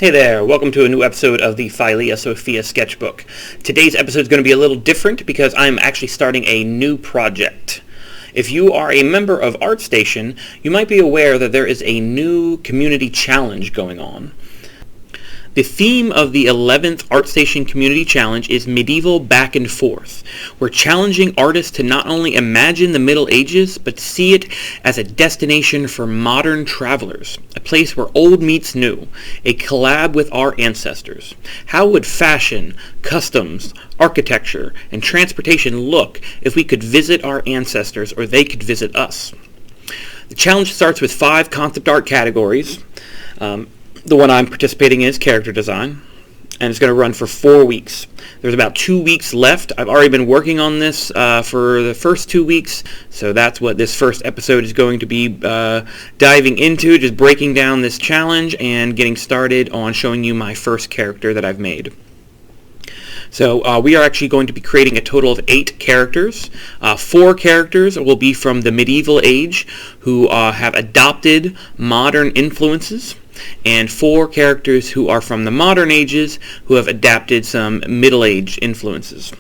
Hey there, welcome to a new episode of the Philia Sophia Sketchbook. Today's episode is going to be a little different because I'm actually starting a new project. If you are a member of Artstation, you might be aware that there is a new community challenge going on. The theme of the 11th Artstation Community Challenge is Medieval Back and Forth. We're challenging artists to not only imagine the Middle Ages, but see it as a destination for modern travelers, a place where old meets new, a collab with our ancestors. How would fashion, customs, architecture, and transportation look if we could visit our ancestors or they could visit us? The challenge starts with 5 concept art categories. The one I'm participating in is character design, and it's going to run for 4 weeks. There's about 2 weeks left. I've already been working on this for the first 2 weeks, so that's what this first episode is going to be diving into, just breaking down this challenge and getting started on showing you my first character that I've made. So we are actually going to be creating a total of 8 characters. 4 characters will be from the medieval age who have adopted modern influences, and 4 characters who are from the modern ages who have adapted some Middle Age influences.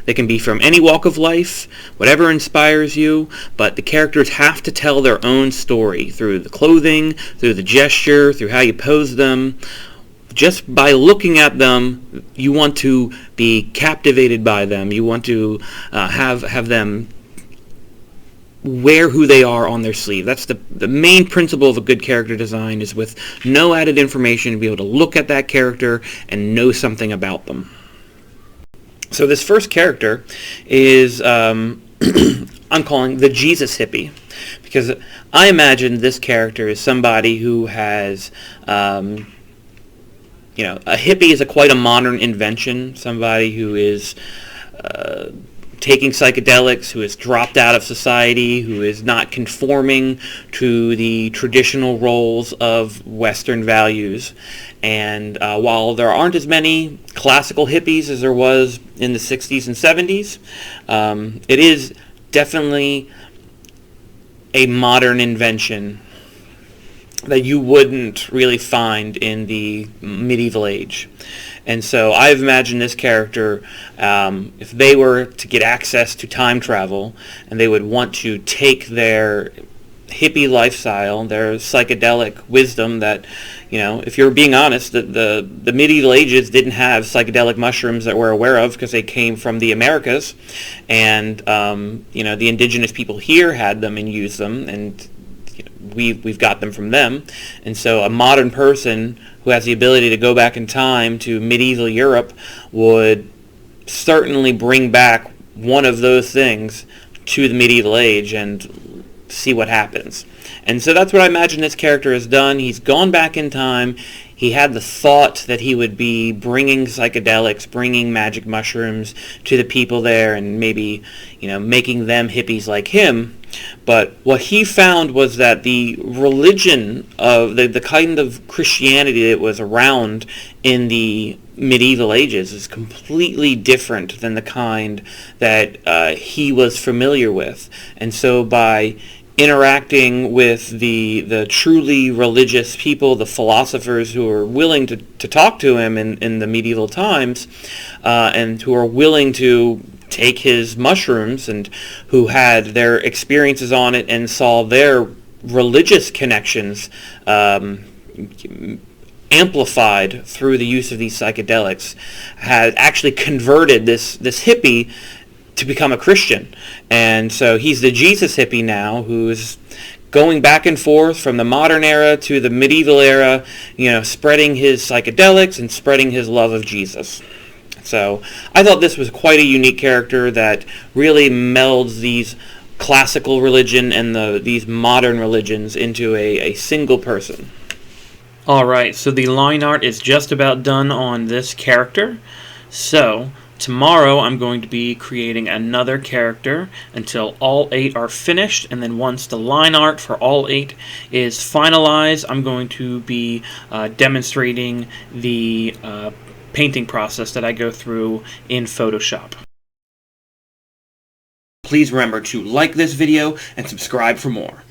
They can be from any walk of life, whatever inspires you, but the characters have to tell their own story through the clothing, through the gesture, through how you pose them. Just by looking at them, you want to be captivated by them. You want to have them wear who they are on their sleeve. That's the main principle of a good character design, is with no added information to be able to look at that character and know something about them. So this first character is I'm calling the Jesus hippie, because I imagine this character is somebody who has a hippie is quite a modern invention, somebody who is taking psychedelics, who has dropped out of society, who is not conforming to the traditional roles of Western values. And while there aren't as many classical hippies as there was in the 60s and 70s, it is definitely a modern invention that you wouldn't really find in the medieval age. And so I've imagined this character, if they were to get access to time travel and they would want to take their hippie lifestyle, their psychedelic wisdom that, if you're being honest, the medieval ages didn't have psychedelic mushrooms that we're aware of because they came from the Americas, and the indigenous people here had them and used them, and we've got them from them. And so a modern person who has the ability to go back in time to medieval Europe would certainly bring back one of those things to the medieval age and see what happens. And so that's what I imagine this character has done. He's gone back in time. He had the thought that he would be bringing psychedelics, bringing magic mushrooms to the people there, and maybe, making them hippies like him. But what he found was that the religion of the kind of Christianity that was around in the medieval ages is completely different than the kind that he was familiar with. And so by interacting with the truly religious people, the philosophers who are willing to talk to him in the medieval times, and who are willing to take his mushrooms and who had their experiences on it and saw their religious connections amplified through the use of these psychedelics, had actually converted this hippie to become a Christian. And so he's the Jesus hippie now, who's going back and forth from the modern era to the medieval era, spreading his psychedelics and spreading his love of Jesus. So I thought this was quite a unique character that really melds these classical religion and these modern religions into a single person. Alright, so the line art is just about done on this character. So tomorrow I'm going to be creating another character until all 8 are finished, and then once the line art for all 8 is finalized, I'm going to be demonstrating the painting process that I go through in Photoshop. Please remember to like this video and subscribe for more.